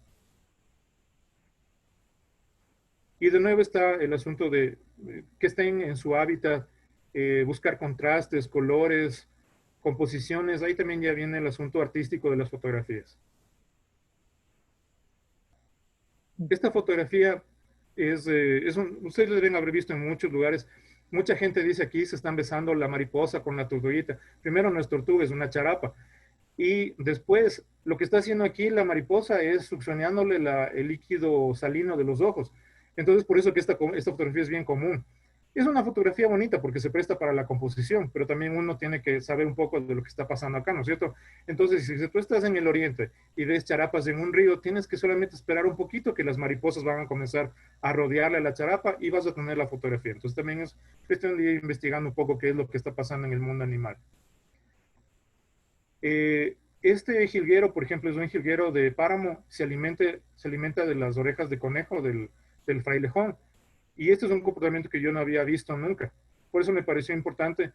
Y de nuevo está el asunto de que estén en su hábitat, buscar contrastes, colores, composiciones. Ahí también ya viene el asunto artístico de las fotografías. Esta fotografía ustedes la deben haber visto en muchos lugares. Mucha gente dice aquí se están besando la mariposa con la tortuguita. Primero no es tortuga, es una charapa. Y después, lo que está haciendo aquí la mariposa es succionándole el líquido salino de los ojos. Entonces, por eso que esta fotografía es bien común. Es una fotografía bonita porque se presta para la composición, pero también uno tiene que saber un poco de lo que está pasando acá, ¿no es cierto? Entonces, si tú estás en el oriente y ves charapas en un río, tienes que solamente esperar un poquito que las mariposas van a comenzar a rodearle a la charapa y vas a tener la fotografía. Entonces, también es cuestión de ir investigando un poco qué es lo que está pasando en el mundo animal. Este jilguero, por ejemplo, es un jilguero de páramo, se alimenta de las orejas de conejo del frailejón. Y este es un comportamiento que yo no había visto nunca. Por eso me pareció importante.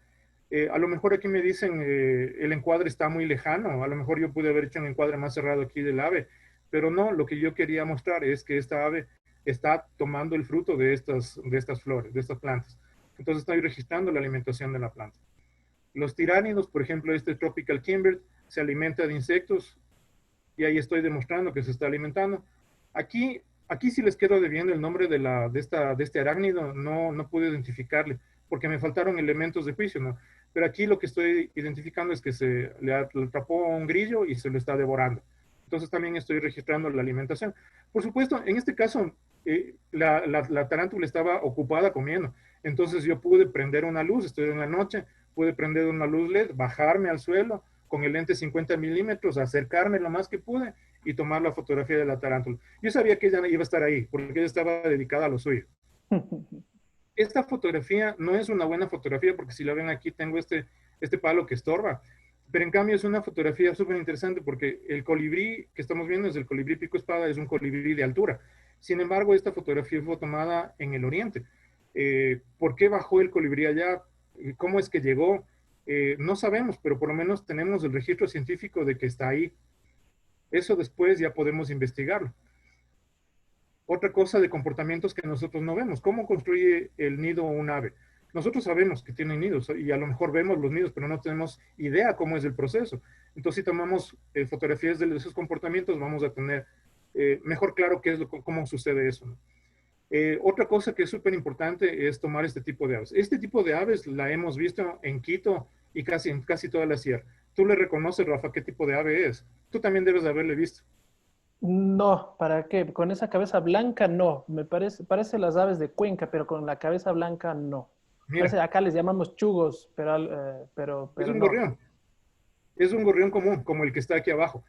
A lo mejor aquí me dicen el encuadre está muy lejano, a lo mejor yo pude haber hecho un encuadre más cerrado aquí del ave, pero no, lo que yo quería mostrar es que esta ave está tomando el fruto de estas flores, de estas plantas. Entonces estoy registrando la alimentación de la planta. Los tiránidos, por ejemplo, este Tropical Kimber, se alimenta de insectos y ahí estoy demostrando que se está alimentando. Aquí sí les quedo debiendo el nombre de este arácnido, no pude identificarle porque me faltaron elementos de juicio, ¿no? Pero aquí lo que estoy identificando es que le atrapó un grillo y se lo está devorando. Entonces también estoy registrando la alimentación. Por supuesto, en este caso, la tarántula estaba ocupada comiendo. Entonces yo pude prender una luz, estoy en la noche, pude prender una luz LED, bajarme al suelo con el lente 50 milímetros, acercarme lo más que pude y tomar la fotografía de la tarántula. Yo sabía que ella iba a estar ahí, porque ella estaba dedicada a lo suyo. Esta fotografía no es una buena fotografía, porque si la ven aquí tengo este palo que estorba, pero en cambio es una fotografía súper interesante porque el colibrí que estamos viendo es el colibrí pico espada, es un colibrí de altura. Sin embargo, esta fotografía fue tomada en el oriente. ¿Por qué bajó el colibrí allá? ¿Cómo es que llegó? No sabemos, pero por lo menos tenemos el registro científico de que está ahí. Eso después ya podemos investigarlo. Otra cosa de comportamientos que nosotros no vemos. ¿Cómo construye el nido un ave? Nosotros sabemos que tienen nidos y a lo mejor vemos los nidos, pero no tenemos idea cómo es el proceso. Entonces, si tomamos fotografías de esos comportamientos, vamos a tener mejor claro cómo sucede eso, ¿no? Otra cosa que es súper importante es tomar este tipo de aves. Este tipo de aves la hemos visto en Quito y en casi toda la sierra. ¿Tú le reconoces, Rafa, qué tipo de ave es? Tú también debes de haberle visto. No, ¿para qué? Con esa cabeza blanca no. Parece las aves de Cuenca, pero con la cabeza blanca no. Mira, Parece, acá les llamamos chugos, es pero un no. gorrión. Es un gorrión común, como el que está aquí abajo.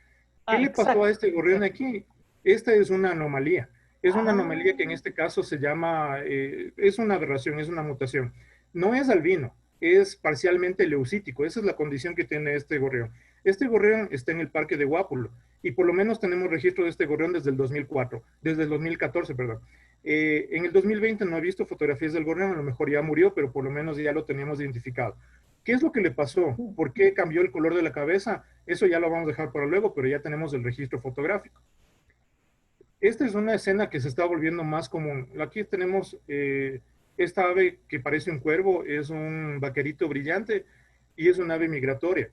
¿Qué Ah, le pasó a exacto, este gorrión exacto. aquí? Esta es una anomalía. Es una anomalía que en Ah, este caso se llama, es una aberración, es una mutación. No es albino, es parcialmente leucítico. Esa es la condición que tiene este gorrión. Este gorrión está en el parque de Guápulo y por lo menos tenemos registro de este gorrión desde el 2004, desde el 2014, perdón. En el 2020 no he visto fotografías del gorrión, a lo mejor ya murió, pero por lo menos ya lo teníamos identificado. ¿Qué es lo que le pasó? ¿Por qué cambió el color de la cabeza? Eso ya lo vamos a dejar para luego, pero ya tenemos el registro fotográfico. Esta es una escena que se está volviendo más común. Aquí tenemos esta ave que parece un cuervo, es un vaquerito brillante y es un ave migratoria.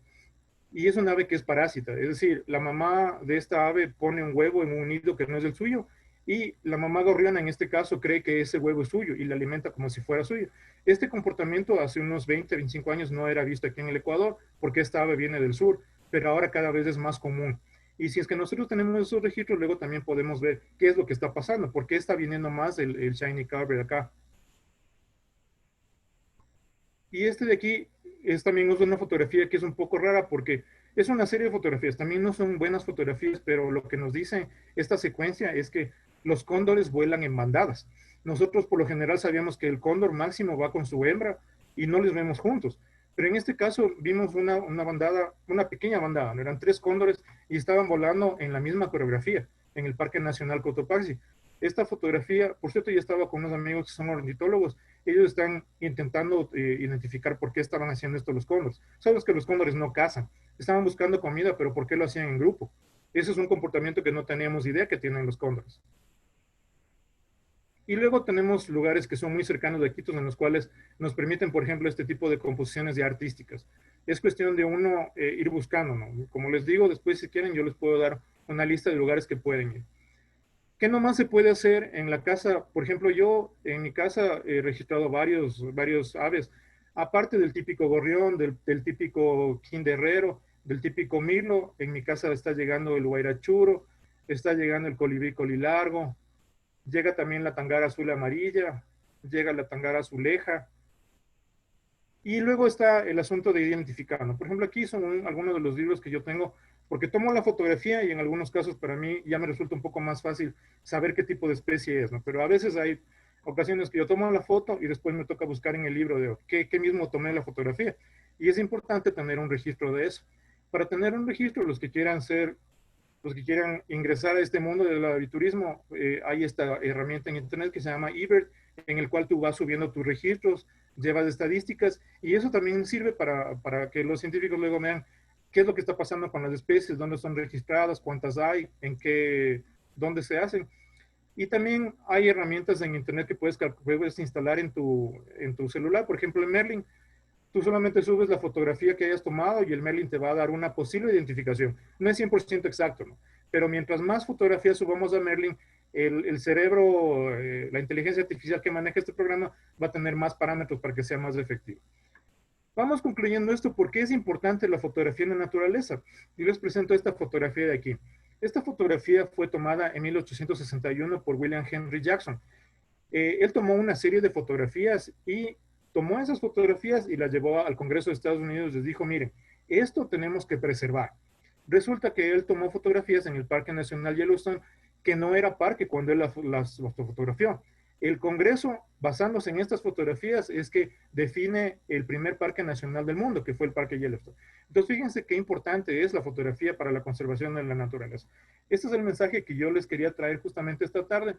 Y es un ave que es parásita, es decir, la mamá de esta ave pone un huevo en un nido que no es el suyo y la mamá gorriona en este caso cree que ese huevo es suyo y la alimenta como si fuera suyo. Este comportamiento hace unos 20, 25 años no era visto aquí en el Ecuador porque esta ave viene del sur, pero ahora cada vez es más común. Y si es que nosotros tenemos esos registros, luego también podemos ver qué es lo que está pasando, por qué está viniendo más el Shiny Carver acá. Y este de aquí también es una fotografía que es un poco rara porque es una serie de fotografías. También no son buenas fotografías, pero lo que nos dice esta secuencia es que los cóndores vuelan en bandadas. Nosotros por lo general sabíamos que el cóndor máximo va con su hembra y no les vemos juntos. Pero en este caso vimos una bandada, una pequeña bandada, ¿no? Eran tres cóndores y estaban volando en la misma coreografía en el Parque Nacional Cotopaxi. Esta fotografía, por cierto, yo estaba con unos amigos que son ornitólogos. Ellos están intentando identificar por qué estaban haciendo esto los cóndores. Sabes que los cóndores no cazan, estaban buscando comida, pero ¿por qué lo hacían en grupo? Ese es un comportamiento que no teníamos idea que tienen los cóndores. Y luego tenemos lugares que son muy cercanos de Quito, en los cuales nos permiten, por ejemplo, este tipo de composiciones ya artísticas. Es cuestión de uno ir buscando, ¿no? Como les digo, después si quieren yo les puedo dar una lista de lugares que pueden ir. ¿Qué nomás se puede hacer en la casa? Por ejemplo, yo en mi casa he registrado varios aves, aparte del típico gorrión, del típico quinderrero, del típico mirlo. En mi casa está llegando el guairachuro, está llegando el colibrí colilargo, llega también la tangara azul amarilla, llega la tangara azuleja. Y luego está el asunto de identificar, ¿no? Por ejemplo, aquí son algunos de los libros que yo tengo, porque tomo la fotografía y en algunos casos para mí ya me resulta un poco más fácil saber qué tipo de especie es, ¿no? Pero a veces hay ocasiones que yo tomo la foto y después me toca buscar en el libro de qué mismo tomé la fotografía. Y es importante tener un registro de eso. Para tener un registro, los que quieran ingresar a este mundo del aviturismo, hay esta herramienta en internet que se llama eBird, en el cual tú vas subiendo tus registros, llevas estadísticas, y eso también sirve para que los científicos luego vean qué es lo que está pasando con las especies, dónde son registradas, cuántas hay, dónde se hacen. Y también hay herramientas en internet que puedes instalar en tu celular. Por ejemplo, en Merlin, tú solamente subes la fotografía que hayas tomado y el Merlin te va a dar una posible identificación. No es 100% exacto, ¿no? Pero mientras más fotografías subamos a Merlin, el cerebro, la inteligencia artificial que maneja este programa va a tener más parámetros para que sea más efectivo. Vamos concluyendo esto porque es importante la fotografía en la naturaleza. Y les presento esta fotografía de aquí. Esta fotografía fue tomada en 1861 por William Henry Jackson. Él tomó una serie de fotografías y tomó esas fotografías y las llevó al Congreso de Estados Unidos y les dijo, miren, esto tenemos que preservar. Resulta que él tomó fotografías en el Parque Nacional Yellowstone, que no era parque cuando él las fotografió. El Congreso, basándose en estas fotografías, es que define el primer parque nacional del mundo, que fue el Parque Yellowstone. Entonces, fíjense qué importante es la fotografía para la conservación de la naturaleza. Este es el mensaje que yo les quería traer justamente esta tarde,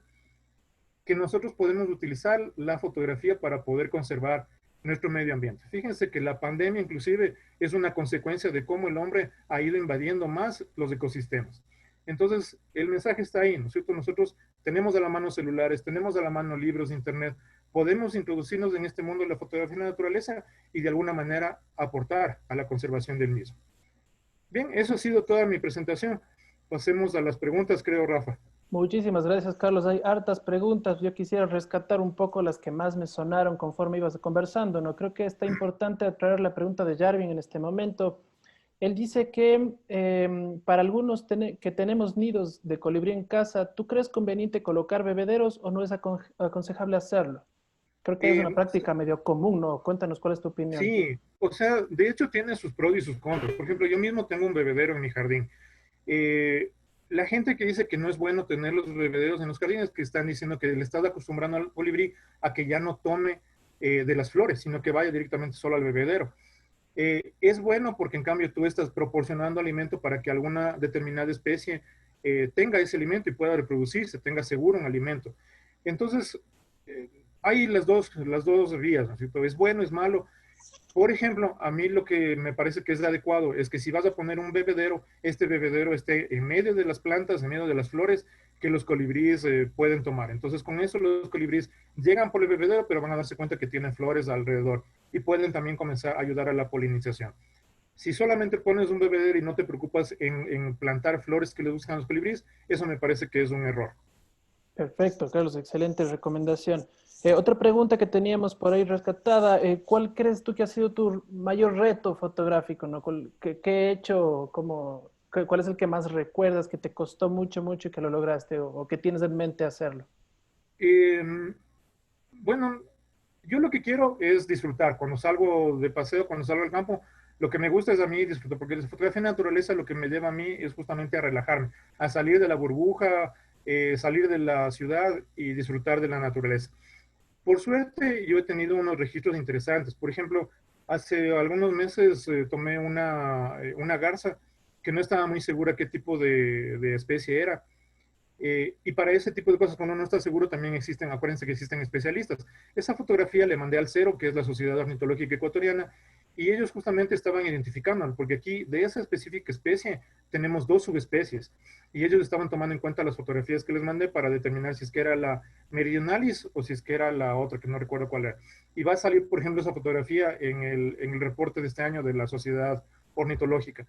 que nosotros podemos utilizar la fotografía para poder conservar nuestro medio ambiente. Fíjense que la pandemia inclusive es una consecuencia de cómo el hombre ha ido invadiendo más los ecosistemas. Entonces, el mensaje está ahí, ¿no es cierto? Nosotros tenemos a la mano celulares, tenemos a la mano libros, internet, podemos introducirnos en este mundo de la fotografía de la naturaleza y de alguna manera aportar a la conservación del mismo. Bien, eso ha sido toda mi presentación. Pasemos a las preguntas, creo, Rafa. Muchísimas gracias, Carlos. Hay hartas preguntas. Yo quisiera rescatar un poco las que más me sonaron conforme ibas conversando, ¿no? Creo que está importante traer la pregunta de Jarvin en este momento. Él dice que para algunos que tenemos nidos de colibrí en casa, ¿tú crees conveniente colocar bebederos o no es aconsejable hacerlo? Creo que es Eh, una práctica medio común, ¿no? Cuéntanos cuál es tu opinión. Sí, o sea, de hecho tiene sus pros y sus contras. Por ejemplo, yo mismo tengo un bebedero en mi jardín. Eh, la gente que dice que no es bueno tener los bebederos en los jardines, que están diciendo que le estás acostumbrando al colibrí a que ya no tome de las flores, sino que vaya directamente solo al bebedero. Es bueno porque en cambio tú estás proporcionando alimento para que alguna determinada especie tenga ese alimento y pueda reproducirse, tenga seguro un alimento. Entonces, eh, hay las dos vías, ¿no es cierto? Es bueno, es malo. Por ejemplo, a mí lo que me parece que es adecuado es que si vas a poner un bebedero, este bebedero esté en medio de las plantas, en medio de las flores que los colibríes pueden tomar. Entonces, con eso los colibríes llegan por el bebedero, pero van a darse cuenta que tienen flores alrededor y pueden también comenzar a ayudar a la polinización. Si solamente pones un bebedero y no te preocupas en plantar flores que les buscan a los colibríes, eso me parece que es un error. Perfecto, Carlos, excelente recomendación. Otra pregunta que teníamos por ahí rescatada, ¿cuál crees tú que ha sido tu mayor reto fotográfico, ¿no? ¿Qué he hecho? ¿Cuál es el que más recuerdas que te costó mucho, mucho y que lo lograste o que tienes en mente hacerlo? Eh, bueno, yo lo que quiero es disfrutar. Cuando salgo de paseo, cuando salgo al campo, lo que me gusta es a mí disfrutar, porque la fotografía de naturaleza lo que me lleva a mí es justamente a relajarme, a salir de la burbuja, salir de la ciudad y disfrutar de la naturaleza. Por suerte, yo he tenido unos registros interesantes. Por ejemplo, hace algunos meses tomé una garza que no estaba muy segura qué tipo de especie era. Y para ese tipo de cosas, cuando uno no está seguro, también existen, acuérdense que existen especialistas. Esa fotografía le mandé al CERO, que es la Sociedad Ornitológica Ecuatoriana, y ellos justamente estaban identificando, porque aquí de esa específica especie tenemos dos subespecies, y ellos estaban tomando en cuenta las fotografías que les mandé para determinar si es que era la meridionalis o si es que era la otra, que no recuerdo cuál era. Y va a salir, por ejemplo, esa fotografía en el reporte de este año de la Sociedad Ornitológica.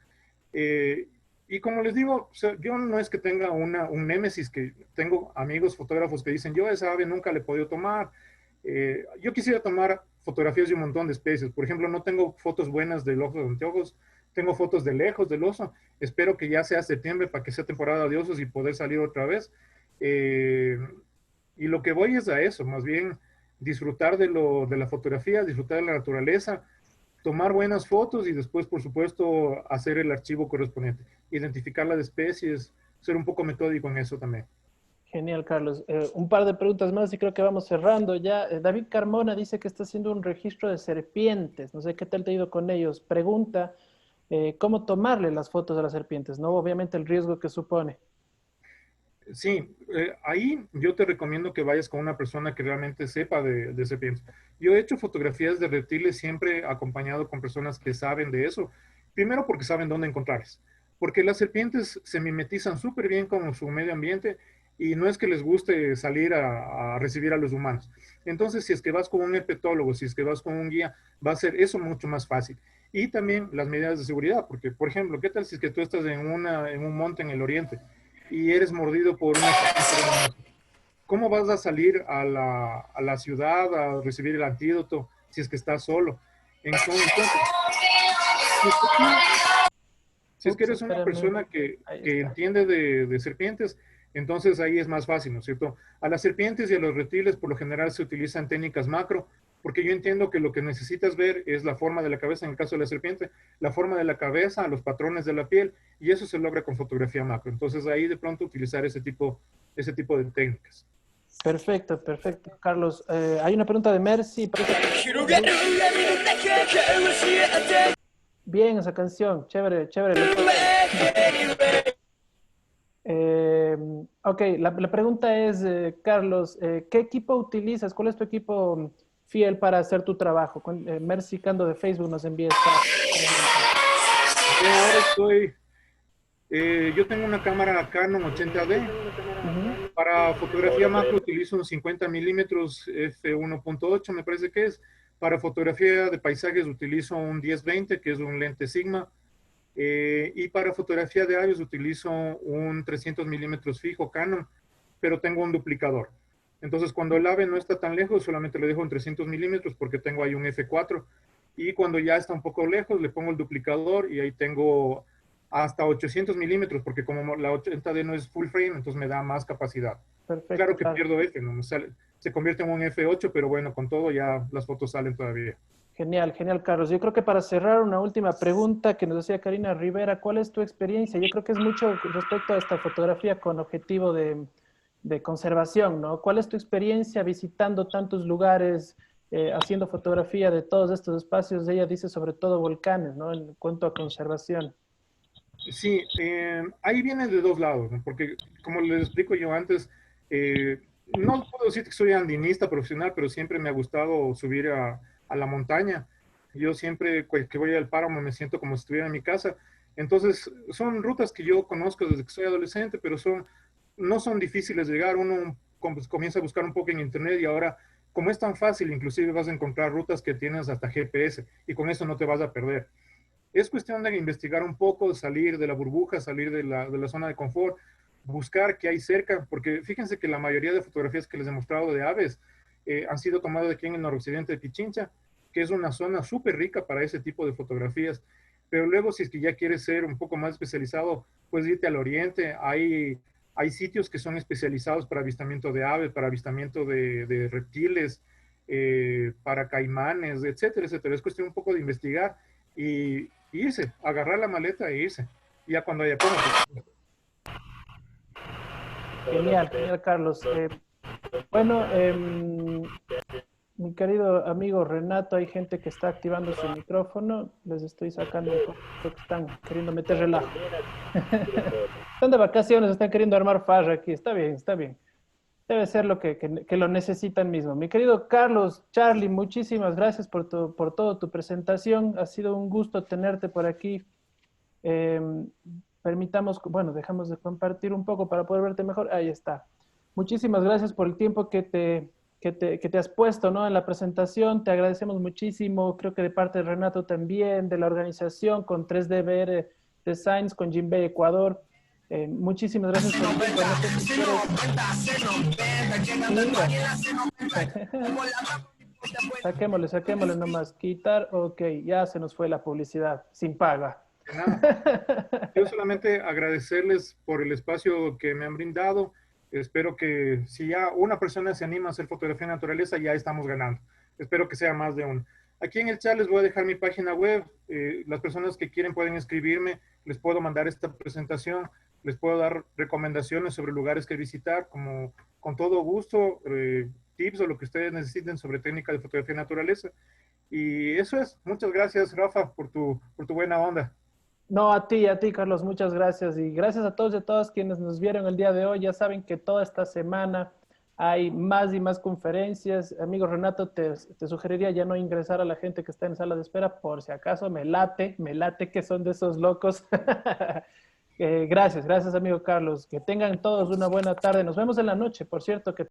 Eh, Y como les digo, o sea, yo no es que tenga un némesis, que tengo amigos fotógrafos que dicen, yo esa ave nunca le he podido tomar. Yo quisiera tomar fotografías de un montón de especies. Por ejemplo, no tengo fotos buenas del oso de anteojos, tengo fotos de lejos del oso. Espero que ya sea septiembre para que sea temporada de osos y poder salir otra vez. Eh, y lo que voy es a eso, más bien disfrutar de la fotografía, disfrutar de la naturaleza, tomar buenas fotos y después, por supuesto, hacer el archivo correspondiente, identificar las especies, ser un poco metódico en eso también. Genial, Carlos. Un par de preguntas más y creo que vamos cerrando ya. David Carmona dice que está haciendo un registro de serpientes. No sé qué tal te ha ido con ellos. Pregunta, ¿cómo tomarle las fotos a las serpientes? ¿No? Obviamente el riesgo que supone. Sí, ahí yo te recomiendo que vayas con una persona que realmente sepa de serpientes. Yo he hecho fotografías de reptiles siempre acompañado con personas que saben de eso. Primero porque saben dónde encontrarlas. Porque las serpientes se mimetizan súper bien con su medio ambiente y no es que les guste salir a recibir a los humanos. Entonces, si es que vas con un herpetólogo, si es que vas con un guía, va a ser eso mucho más fácil. Y también las medidas de seguridad, porque, por ejemplo, ¿qué tal si es que tú estás en un monte en el oriente y eres mordido por una serpiente? ¿Cómo vas a salir a la ciudad a recibir el antídoto si es que estás solo? Entonces, si es que, si es que Ups, eres una espérame. persona Ahí que está. entiende de serpientes, entonces ahí es más fácil, ¿no es cierto? A las serpientes y a los reptiles por lo general se utilizan técnicas macro, porque yo entiendo que lo que necesitas ver es la forma de la cabeza, en el caso de la serpiente, la forma de la cabeza, los patrones de la piel, y eso se logra con fotografía macro. Entonces ahí de pronto utilizar ese tipo de técnicas. Perfecto, perfecto, Carlos. Hay una pregunta de Mercy. Bien, esa canción. Chévere, chévere. Eh, ok, la pregunta es, Carlos, ¿qué equipo utilizas? ¿Cuál es tu equipo fiel para hacer tu trabajo? Mercy Cando de Facebook nos envía esta pregunta. Yo ahora estoy, yo tengo una cámara Canon 80D. Ujú. Para fotografía macro utilizo un 50 milímetros f1.8, me parece que es. Para fotografía de paisajes utilizo un 10-20, que es un lente Sigma. Y para fotografía de aves utilizo un 300 milímetros fijo Canon, pero tengo un duplicador. Entonces, cuando el ave no está tan lejos, solamente le dejo en 300 milímetros porque tengo ahí un F4. Y cuando ya está un poco lejos, le pongo el duplicador y ahí tengo hasta 800 milímetros, porque como la 80D no es full frame, entonces me da más capacidad. Perfecto, Claro que Carlos. pierdo F, ¿no? Se convierte en un F8, pero bueno, con todo ya las fotos salen todavía. Genial, genial, Carlos. Yo creo que para cerrar una última pregunta que nos decía Karina Rivera, ¿cuál es tu experiencia? Yo creo que es mucho respecto a esta fotografía con objetivo de conservación, ¿no? ¿Cuál es tu experiencia visitando tantos lugares, haciendo fotografía de todos estos espacios? Ella dice sobre todo volcanes, ¿no? En cuanto a conservación. Sí, ahí viene de dos lados, ¿no? Porque como les explico yo antes, no puedo decir que soy andinista profesional, pero siempre me ha gustado subir a la montaña. Yo siempre que voy al páramo me siento como si estuviera en mi casa. Entonces, son rutas que yo conozco desde que soy adolescente, pero no son difíciles de llegar. Uno comienza a buscar un poco en internet y ahora, como es tan fácil, inclusive vas a encontrar rutas que tienes hasta GPS y con eso no te vas a perder. Es cuestión de investigar un poco, salir de la burbuja, salir de la zona de confort, buscar qué hay cerca, porque fíjense que la mayoría de fotografías que les he mostrado de aves han sido tomadas aquí en el noroccidente de Pichincha, que es una zona súper rica para ese tipo de fotografías. Pero luego, si es que ya quieres ser un poco más especializado, puedes irte al oriente. Hay sitios que son especializados para avistamiento de aves, para avistamiento de reptiles, para caimanes, etcétera, etcétera. Es cuestión un poco de investigar y irse, agarrar la maleta e irse. Y ya cuando haya cómo. Genial, genial, Carlos. Bueno, mi querido amigo Renato, hay gente que está activando su micrófono. Les estoy sacando un poco. Creo que están queriendo meter relajo. Están de vacaciones, están queriendo armar farra aquí. Está bien, está bien. Debe ser lo que lo necesitan mismo. Mi querido Carlos, Charlie, muchísimas gracias por toda tu presentación. Ha sido un gusto tenerte por aquí. Eh, permitamos, bueno, dejamos de compartir un poco para poder verte mejor. Ahí está. Muchísimas gracias por el tiempo que te has puesto, ¿no? En la presentación. Te agradecemos muchísimo. Creo que de parte de Renato también, de la organización con 3DBR. Designs con Jinbei Ecuador. Muchísimas gracias por el tiempo. No sé si quieres... saquémosle nomás. Quitar, ok, ya se nos fue la publicidad, sin paga. Nada. Yo solamente agradecerles por el espacio que me han brindado. Espero que si ya una persona se anima a hacer fotografía de naturaleza, ya estamos ganando. Espero que sea más de uno. Aquí en el chat les voy a dejar mi página web. Las personas que quieren pueden escribirme. Les puedo mandar esta presentación. Les puedo dar recomendaciones sobre lugares que visitar, como con todo gusto, tips o lo que ustedes necesiten sobre técnica de fotografía de naturaleza. Y eso es. Muchas gracias, Rafa, por tu buena onda. No, a ti, Carlos, muchas gracias. Y gracias a todos y a todas quienes nos vieron el día de hoy. Ya saben que toda esta semana hay más y más conferencias. Amigo Renato, te sugeriría ya no ingresar a la gente que está en sala de espera, por si acaso me late que son de esos locos. Gracias, amigo Carlos. Que tengan todos una buena tarde. Nos vemos en la noche, por cierto, que